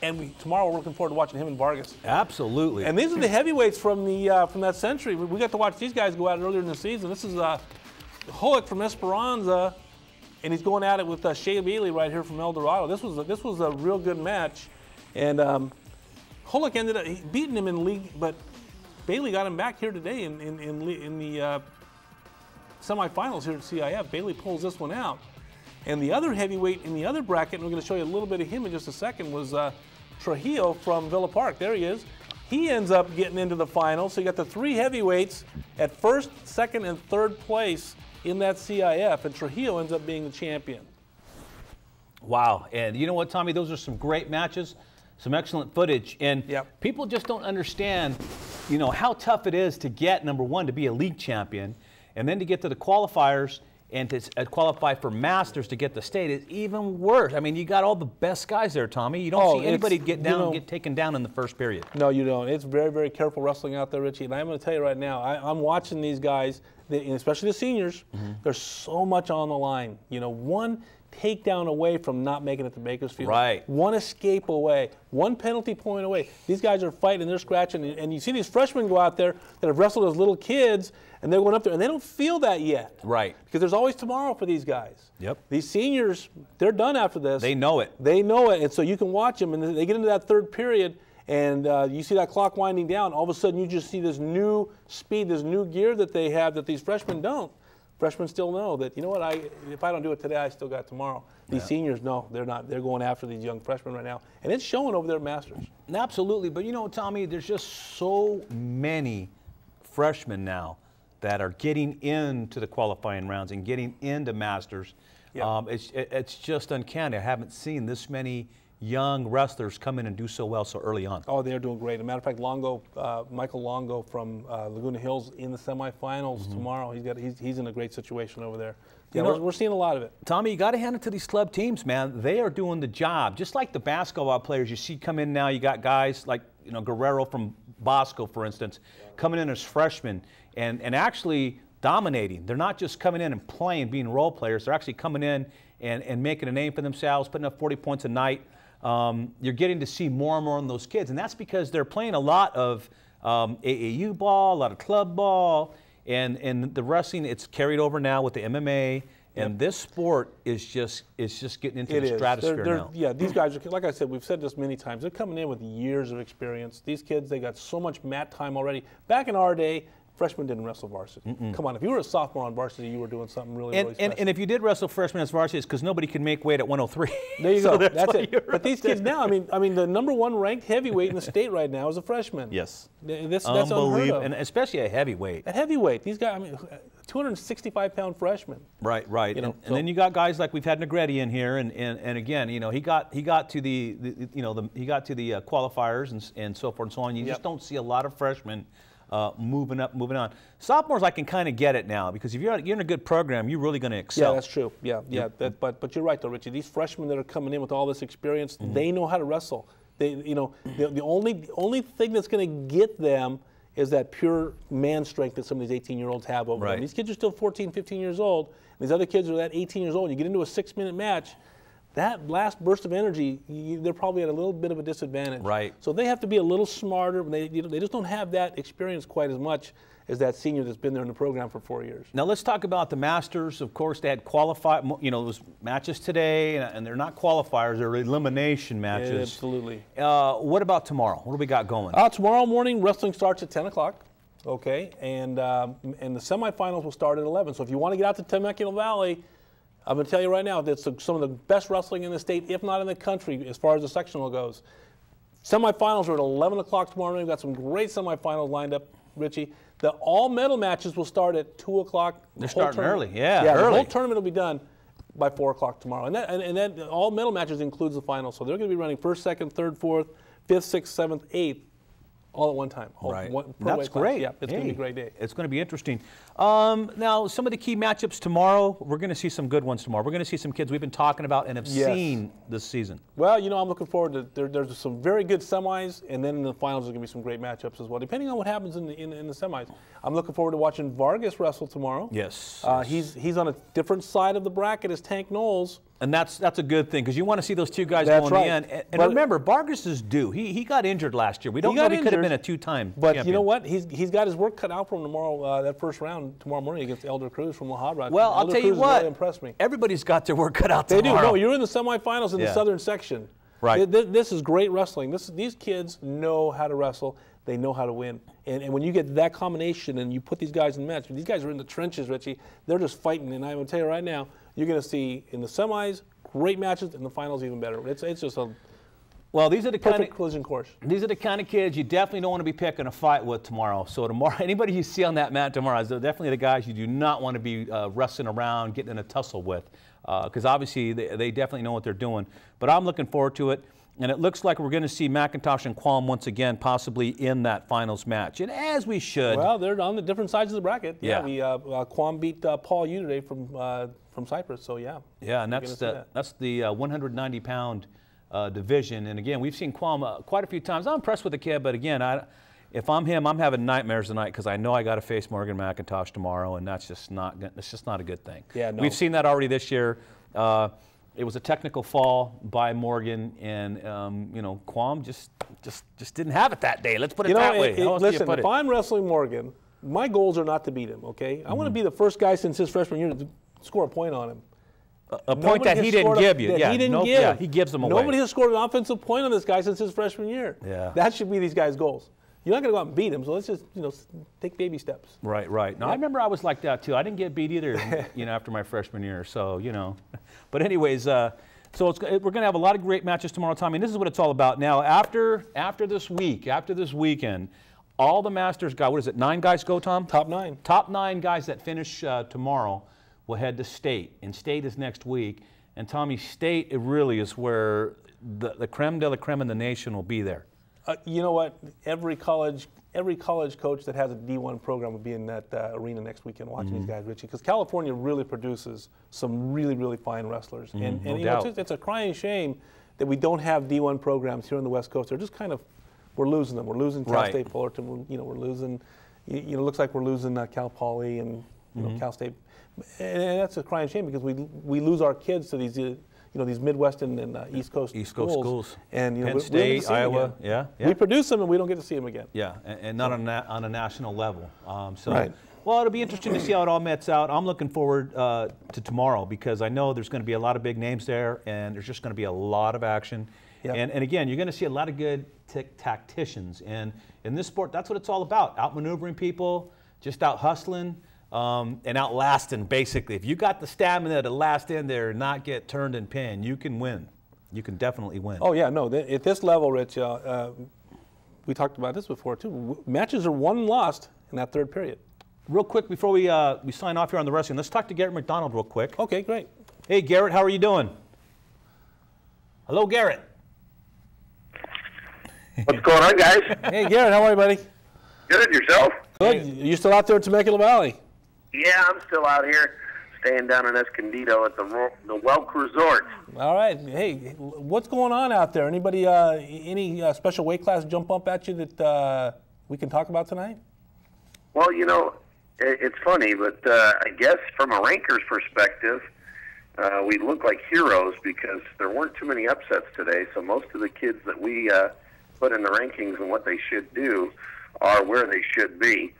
And tomorrow we're looking forward to watching him and Vargas. Absolutely. And these are the heavyweights from that century. We got to watch these guys go at it earlier in the season. This is Hoek from Esperanza, and he's going at it with Shea Bailey right here from El Dorado. This was a real good match, and Hoek ended up beating him in league, but Bailey got him back here today in the semifinals here at CIF. Bailey pulls this one out. And the other heavyweight in the other bracket, and we're going to show you a little bit of him in just a second, was Trujillo from Villa Park. There he is. He ends up getting into the final. So you got the three heavyweights at first, second, and third place in that CIF, and Trujillo ends up being the champion. Wow. And you know what, Tommy? Those are some great matches, some excellent footage. And people just don't understand, you know, how tough it is to get, number one, to be a league champion, and then to get to the qualifiers and to qualify for Masters to get the state is even worse. I mean, you got all the best guys there, Tommy. You don't see anybody get taken down in the first period. No, you don't. It's very, very careful wrestling out there, Richie. And I'm going to tell you right now, I'm watching these guys, especially the seniors. There's so much on the line. You know, one takedown away from not making it to Bakersfield. Right. One escape away. One penalty point away. These guys are fighting and they're scratching. And you see these freshmen go out there that have wrestled as little kids, and they're going up there, and they don't feel that yet. Right. Because there's always tomorrow for these guys. Yep. These seniors, they're done after this. They know it. They know it. And so you can watch them, and they get into that third period, and you see that clock winding down. All of a sudden, you just see this new speed, this new gear that they have that these freshmen don't. Freshmen still know that, you know what, if I don't do it today, I still got tomorrow. These seniors, no, they're not. They're going after these young freshmen right now. And it's showing over there at Masters. Absolutely. But, you know, Tommy, there's just so many freshmen now that are getting into the qualifying rounds and getting into Masters. It's just uncanny. I haven't seen this many young wrestlers come in and do so well so early on. Oh, they're doing great. As a matter of fact, Michael Longo from Laguna Hills in the semifinals tomorrow. He's in a great situation over there. Yeah, we're seeing a lot of it. Tommy, you got to hand it to these club teams, man. They are doing the job. Just like the basketball players you see come in now, you got guys like, you know, Guerrero from Bosco, for instance, coming in as freshmen and actually dominating. They're not just coming in and playing, being role players. They're actually coming in and making a name for themselves, putting up 40 points a night. You're getting to see more and more of those kids, and that's because they're playing a lot of AAU ball, a lot of club ball, and the wrestling, it's carried over now with the MMA, and this sport is just getting into the stratosphere now. Yeah, these guys are, like I said, we've said this many times, they're coming in with years of experience. These kids, they got so much mat time already. Back in our day, freshmen didn't wrestle varsity. Come on, if you were a sophomore on varsity, you were doing something really special. And if you did wrestle freshman as varsity, it's because nobody can make weight at 103. There you go. That's it. But these kids now, I mean, the #1 ranked heavyweight in the state right now is a freshman. Yes. That's unheard of. And especially a heavyweight. A heavyweight. These guys, I mean, 265-pound freshmen. Right. You know, and then you got guys like we've had Negretti in here, and again, you know, he got to the qualifiers and so forth and so on. You just don't see a lot of freshmen moving on. Sophomores, I can kind of get it now, because if you're in a good program, you're really going to excel. Yeah, that's true. Yeah. But you're right though, Richie. These freshmen that are coming in with all this experience, they know how to wrestle. They, you know, the only thing that's going to get them is that pure man strength that some of these 18-year-olds have over them. These kids are still 14, 15 years old. These other kids are that 18 years old. You get into a 6-minute match, that last burst of energy, they're probably at a little bit of a disadvantage. Right. So they have to be a little smarter. They just don't have that experience quite as much as that senior that's been there in the program for 4 years. Now let's talk about the Masters. Of course, they had those matches today, and they're not qualifiers; they're elimination matches. Yeah, absolutely. What about tomorrow? What do we got going? Tomorrow morning, wrestling starts at 10 o'clock. Okay, and the semifinals will start at 11. So if you want to get out to Temecula Valley, I'm going to tell you right now, that's some of the best wrestling in the state, if not in the country, as far as the sectional goes. Semifinals are at 11 o'clock tomorrow morning. We've got some great semifinals lined up, Richie. The all-medal matches will start at 2 o'clock. They're starting early, early. Early. The whole tournament will be done by 4 o'clock tomorrow. And that all-medal matches includes the finals. So they're going to be running 1st, 2nd, 3rd, 4th, 5th, 6th, 7th, 8th. All at one time. Right. That's great. Yeah, it's going to be a great day. It's going to be interesting. Now, some of the key matchups tomorrow, we're going to see some good ones tomorrow. We're going to see some kids we've been talking about and have seen this season. Well, you know, I'm looking forward to, there's some very good semis, and then in the finals there's going to be some great matchups as well, depending on what happens in the semis. I'm looking forward to watching Vargas wrestle tomorrow. Yes. He's on a different side of the bracket as Tank Knowles. And that's a good thing because you want to see those two guys go in the end. And remember, Vargas is due. He got injured last year. We don't know if he could have been a two-time champion. You know what? He's got his work cut out for him tomorrow. That first round tomorrow morning against Elder Cruz from La Habra. Well, I'll tell you what. Really impressed me. Everybody's got their work cut out tomorrow. They do. No, you're in the semifinals in the Southern section. Right. This is great wrestling. These kids know how to wrestle. They know how to win. And when you get that combination and you put these guys in match, these guys are in the trenches, Richie. They're just fighting. And I'm going to tell you right now, you're going to see in the semis great matches, in the finals even better. It's just a perfect collision course. These are the kind of kids you definitely don't want to be picking a fight with tomorrow. So tomorrow, anybody you see on that mat tomorrow is definitely the guys you do not want to be wrestling around, getting in a tussle with, because obviously they definitely know what they're doing. But I'm looking forward to it. And it looks like we're going to see McIntosh and Quam once again, possibly in that finals match. And as we should. Well, they're on the different sides of the bracket. Yeah. Quam beat Paul Yu today from Cyprus. So yeah. Yeah, and that's the 190-pound division. And again, we've seen Quam quite a few times. I'm impressed with the kid, but again, if I'm him, I'm having nightmares tonight because I know I got to face Morgan McIntosh tomorrow, and that's just not a good thing. Yeah, no. We've seen that already this year. It was a technical fall by Morgan, and Quam just didn't have it that day. Let's put it that way. Listen, if I'm wrestling Morgan, my goals are not to beat him. Okay, I want to be the first guy since his freshman year to score a point on him. A point that he didn't give you. Yeah, he didn't give. Yeah, he gives them away. Nobody has scored an offensive point on this guy since his freshman year. Yeah, that should be these guys' goals. You're not going to go out and beat him, so let's just take baby steps. Right. Now I remember I was like that too. I didn't get beat either, after my freshman year. So but anyways, so we're going to have a lot of great matches tomorrow, Tommy. And this is what it's all about. Now after this weekend, all the Masters got, what is it, 9 guys go, Tom? Top 9. Top 9 guys that finish tomorrow will head to state, and state is next week. And Tommy, state it really is where the creme de la creme in the nation will be there. You know what? Every college coach that has a D1 program will be in that arena next weekend watching these guys, Richie, because California really produces some really, really fine wrestlers. And it's a crying shame that we don't have D1 programs here on the West Coast. They're just we're losing them. We're losing Cal State Fullerton. We're losing. It looks like we're losing Cal Poly and Cal State. And that's a crying shame because we lose our kids to these. These Midwestern and East Coast schools. And Penn State, Iowa, yeah. We produce them and we don't get to see them again. Yeah, and not on a national level. Right. Well, it'll be interesting to see how it all nets out. I'm looking forward to tomorrow because I know there's going to be a lot of big names there, and there's just going to be a lot of action. Yep. And again, you're going to see a lot of good tacticians. And in this sport, that's what it's all about: outmaneuvering people, just out hustling. And outlasting, basically. If you got the stamina to last in there and not get turned and pinned, you can win. You can definitely win. Oh, yeah, no. At this level, Rich, we talked about this before, too. Matches are won and lost in that third period. Real quick, before we sign off here on the wrestling, let's talk to Garrett McDonald real quick. Okay, great. Hey, Garrett, how are you doing? Hello, Garrett. What's going on, guys? Hey, Garrett, how are you, buddy? Good, yourself? Good. You still out there in Temecula Valley? Yeah, I'm still out here, staying down in Escondido at the Welk Resort. All right. Hey, what's going on out there? Anybody, any special weight class jump up at you that we can talk about tonight? Well, it's funny, but I guess from a ranker's perspective, we look like heroes because there weren't too many upsets today. So most of the kids that we put in the rankings and what they should do are where they should be.